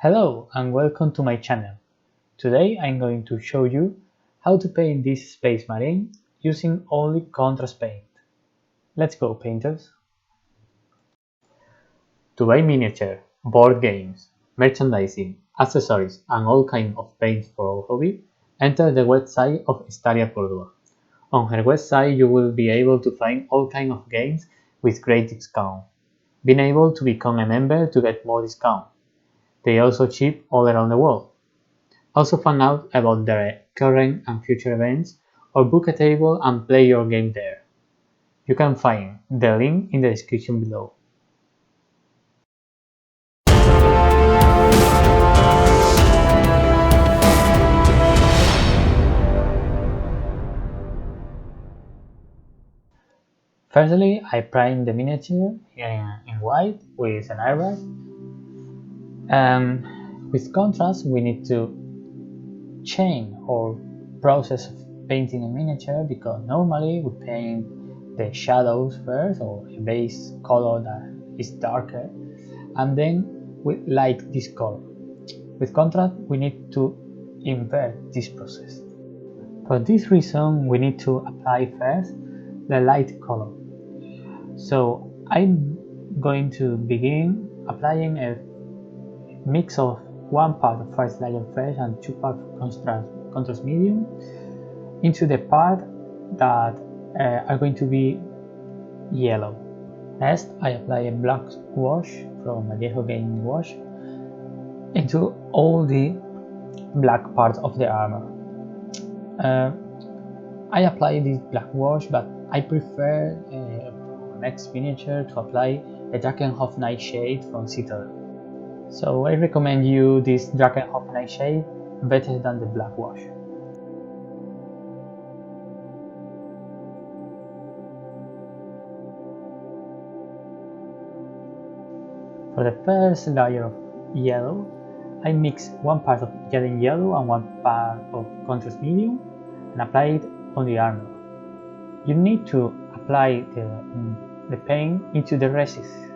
Hello and welcome to my channel. Today I'm going to show you how to paint this Space Marine using only contrast paint. Let's go, painters! To buy miniature, board games, merchandising, accessories and all kinds of paints for our hobby, enter the website of Staria Córdoba. On her website you will be able to find all kinds of games with great discount. Being able to become a member to get more discount. They also ship all around the world. Also find out about their current and future events or book a table and play your game there. You can find the link in the description below. Firstly, I prime the miniature in white with an airbrush. With contrast, we need to change our process of painting a miniature because normally we paint the shadows first or a base color that is darker and then we light this color. With contrast, we need to invert this process. For this reason, we need to apply first the light color. So I'm going to begin applying a mix of one part of Fyreslayer Flesh and two parts of contrast medium into the part that are going to be yellow. Next, I apply a black wash from Aggaros Game wash into all the black part of the armor. I apply this black wash, but I prefer next miniature to apply a Drakenhof NightShade from Citadel. So I recommend you this Drakenhof NightShade better than the black wash. For the first layer of yellow, I mix one part of Iyaden Yellow and one part of contrast medium and apply it on the armor. You need to apply the paint into the recesses.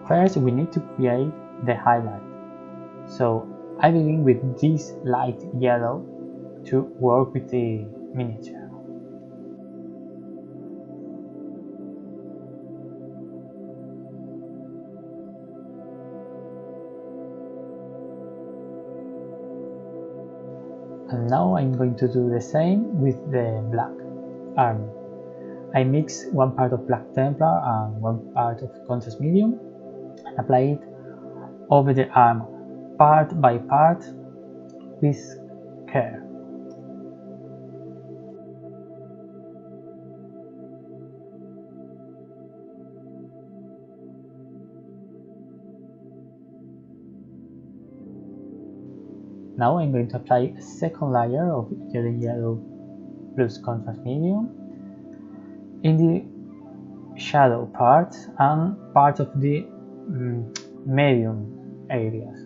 First, we need to create the highlight. So I begin with this light yellow to work with the miniature. And now I'm going to do the same with the black armor. I mix one part of black Templar and one part of contrast medium and apply it over the armor, part by part, with care. Now I'm going to apply a second layer of Iyaden Yellow plus contrast medium in the shadow part and part of the medium areas.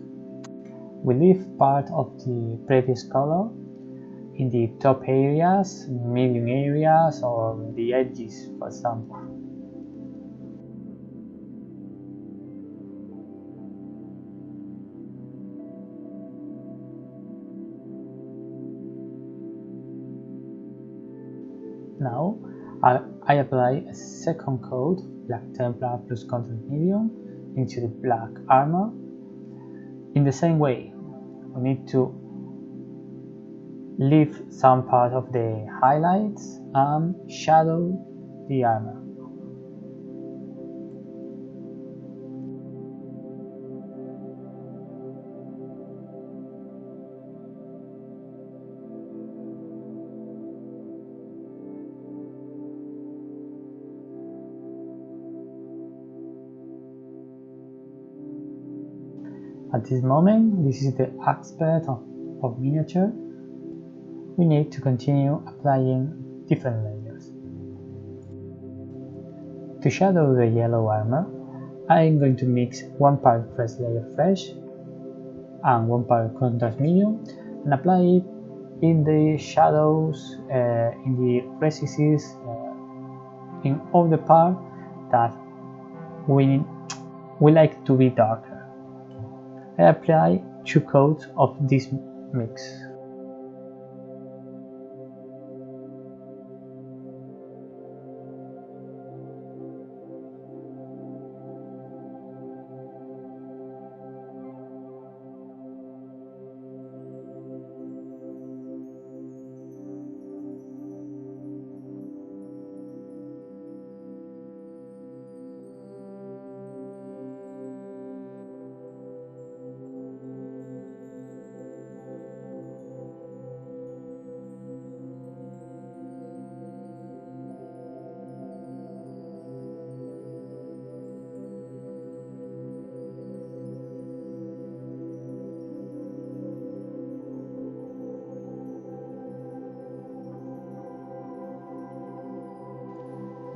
We leave part of the previous color in the top areas, medium areas or the edges, for example. Now I apply a second coat of black Templar plus contrast medium into the black armor. In the same way, we need to leave some part of the highlights and shadow the armor. At this moment, this is the aspect of miniature. We need to continue applying different layers. To shadow the yellow armor, I am going to mix one part Fyreslayer Flesh and one part contrast medium and apply it in the shadows, in the recesses, in all the part that we like to be darker. I apply 2 coats of this mix.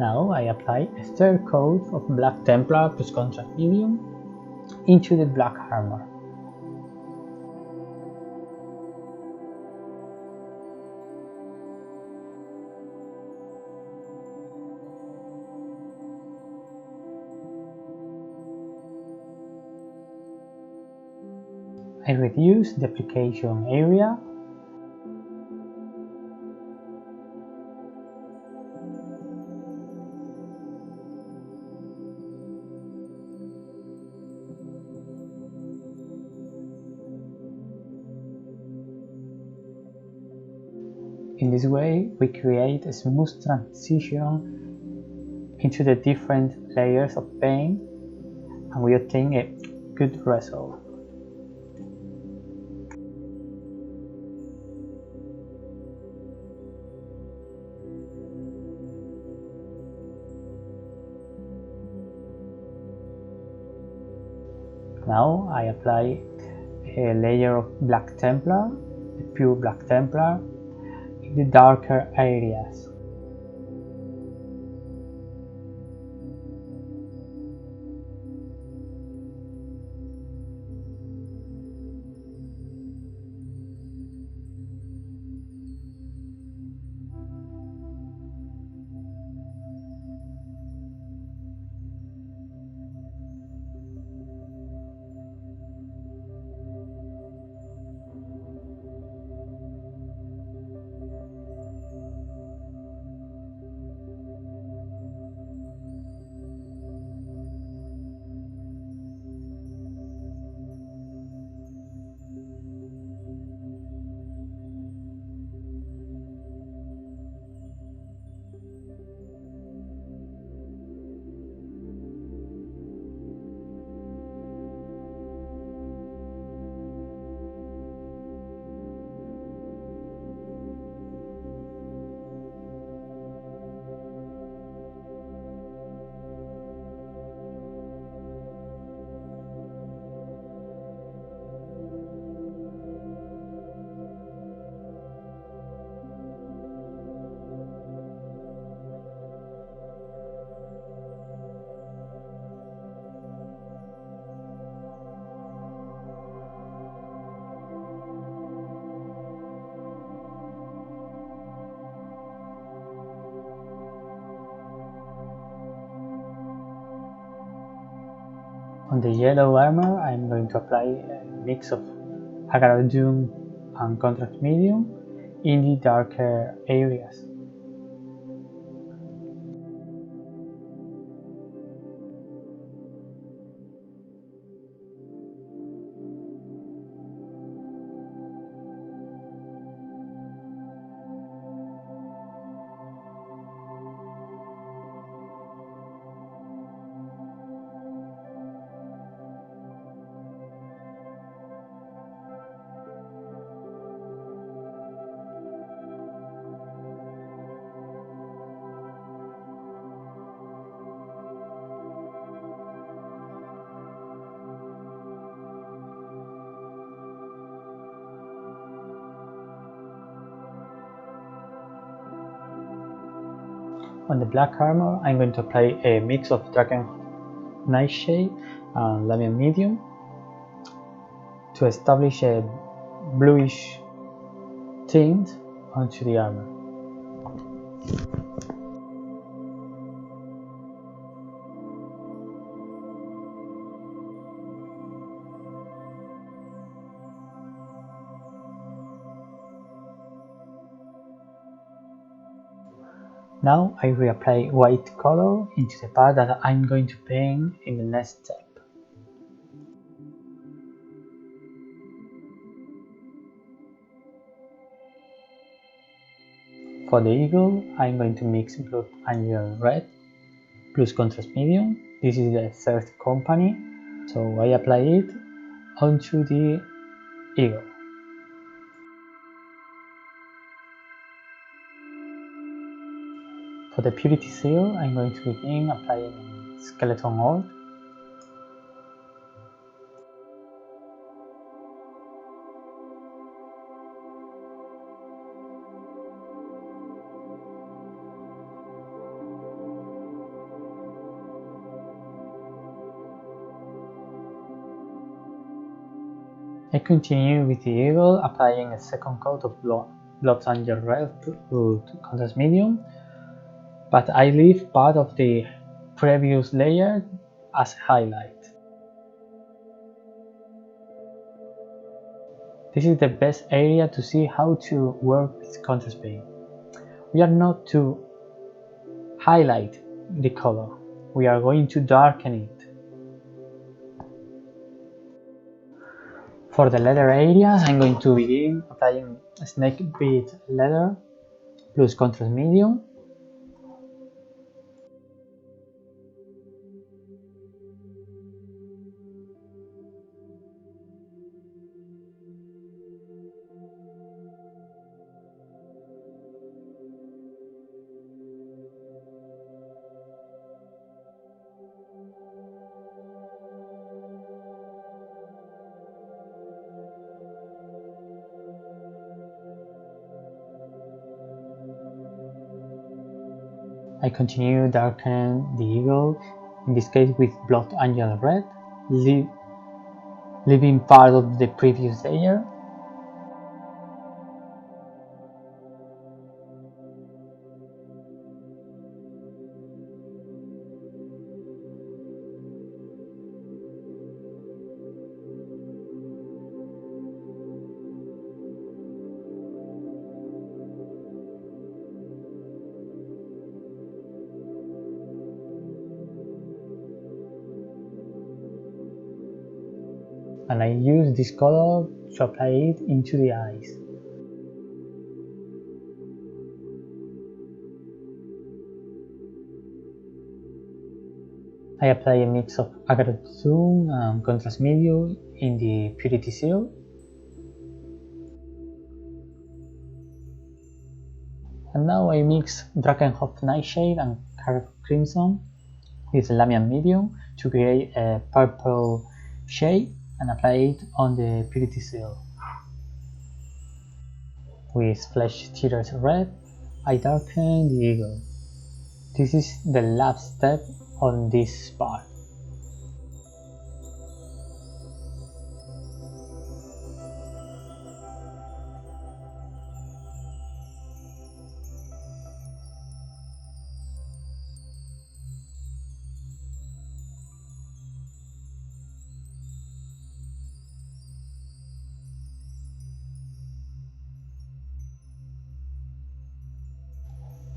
Now I apply a third coat of Black Templar plus Contrast Medium into the black armor. I reduce the application area In this way, we create a smooth transition into the different layers of paint, and we obtain a good result. Now I apply a layer of Black Templar, the pure Black Templar, in the darker areas. On the yellow armor, I'm going to apply a mix of Aggaros Dunes and Contrast Medium in the darker areas. On the black armor, I'm going to apply a mix of Drakenhof NightShade and Leviadon Medium to establish a bluish tint onto the armor. Now I reapply white color into the part that I'm going to paint in the next step. For the eagle, I'm going to mix Blood Angel Red plus Contrast Medium. This is the third company, so I apply it onto the eagle. For the Purity Seal, I'm going to begin applying Skeleton Horde. I continue with the eagle, applying a second coat of Blood Angel Red with Contrast Medium, but I leave part of the previous layer as highlight. This is the best area to see how to work with contrast paint. We are not to highlight the color, we are going to darken it. For the leather areas, I'm going to begin applying Snakebite Leather plus Contrast Medium. I continue darkening the eagle, in this case with Blood Angel Red, leaving part of the previous layer. And I use this color to apply it into the eyes. I apply a mix of Aggaros Dunes and Contrast Medium in the Purity Seal. And now I mix Drakenhof NightShade and Carrobourgh Crimson with Leviadon Medium to create a purple shade and apply it on the Purity Seal. With Flesh Tears Red, I darken the eagle. This is the last step on this part.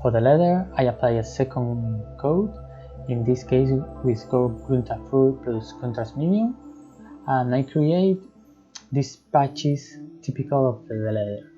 For the leather, I apply a second coat, in this case with Gore Grunta Fur plus Contrast Medium, and I create these patches typical of the leather.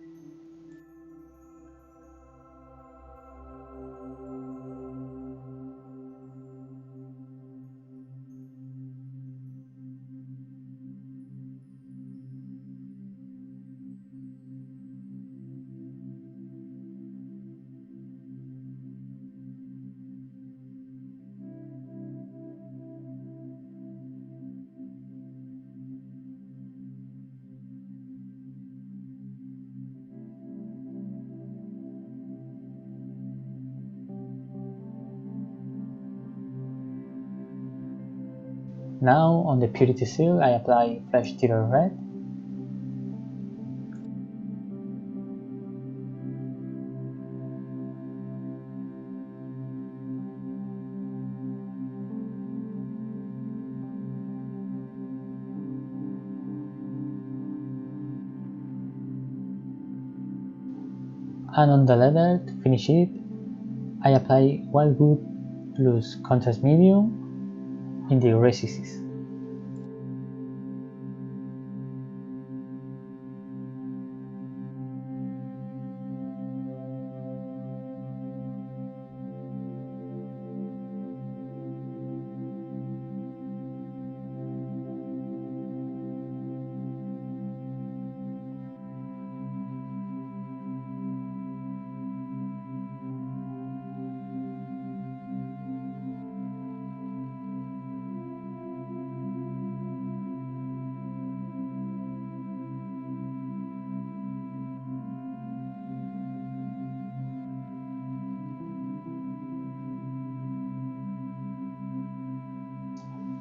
Now on the Purity Seal I apply Flesh Tears Red. And on the leather, to finish it, I apply Wyldwood plus contrast medium in the recesses.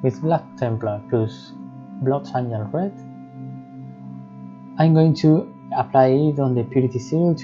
With Black Templar plus Blood Angel Red, I'm going to apply it on the Purity Seal.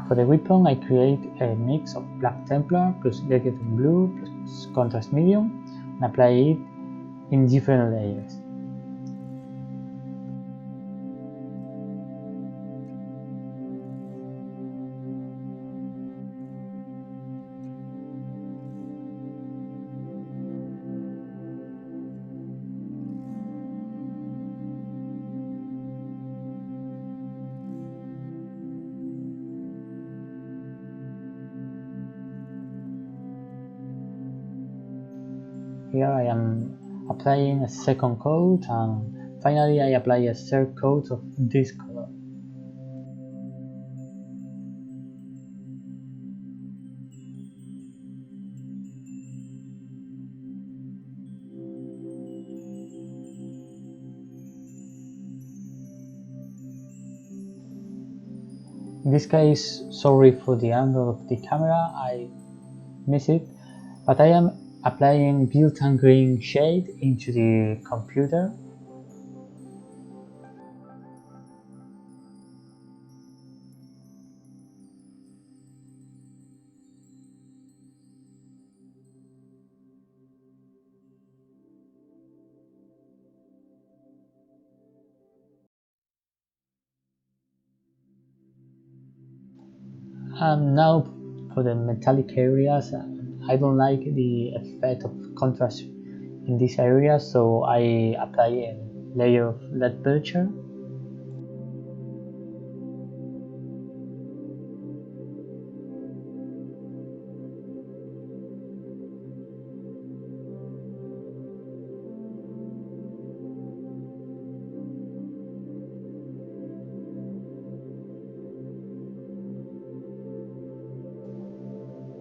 For the weapon, I create a mix of Black Templar plus Leadbelcher Blue plus contrast medium and apply it in different layers. Here I am applying a second coat, and finally I apply a third coat of this color. In this case, sorry for the angle of the camera, I miss it, but I am applying Biel-Tan Green shade into the computer. And now for the metallic areas, I don't like the effect of contrast in this area, so I apply a layer of Leadbelcher.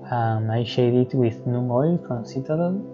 And I shade it with Noon Oil from Citadel.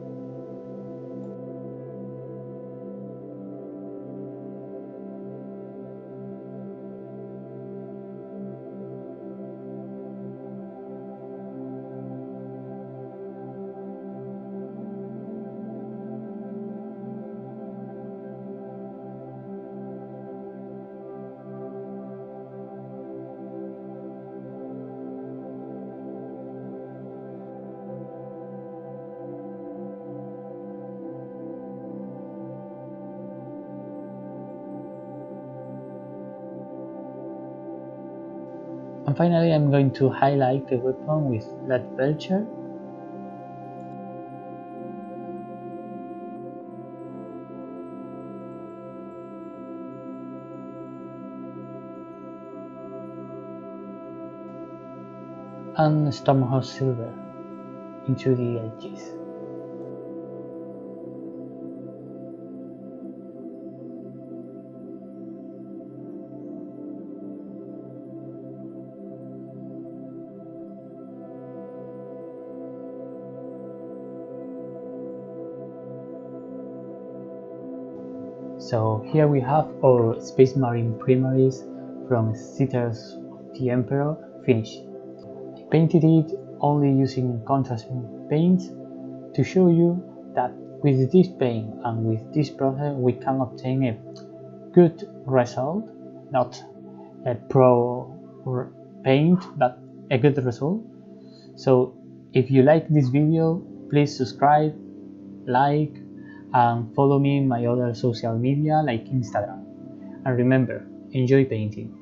And finally I'm going to highlight the weapon with Leadbelcher. And Stormhost Silver into the edges. So here we have our Space Marine primaries from Citadels of the Emperor finished. I painted it only using contrast paints, to show you that with this paint and with this process we can obtain a good result, not a pro paint, but a good result. So if you like this video, please subscribe, like, and follow me in my other social media like Instagram. And remember, enjoy painting.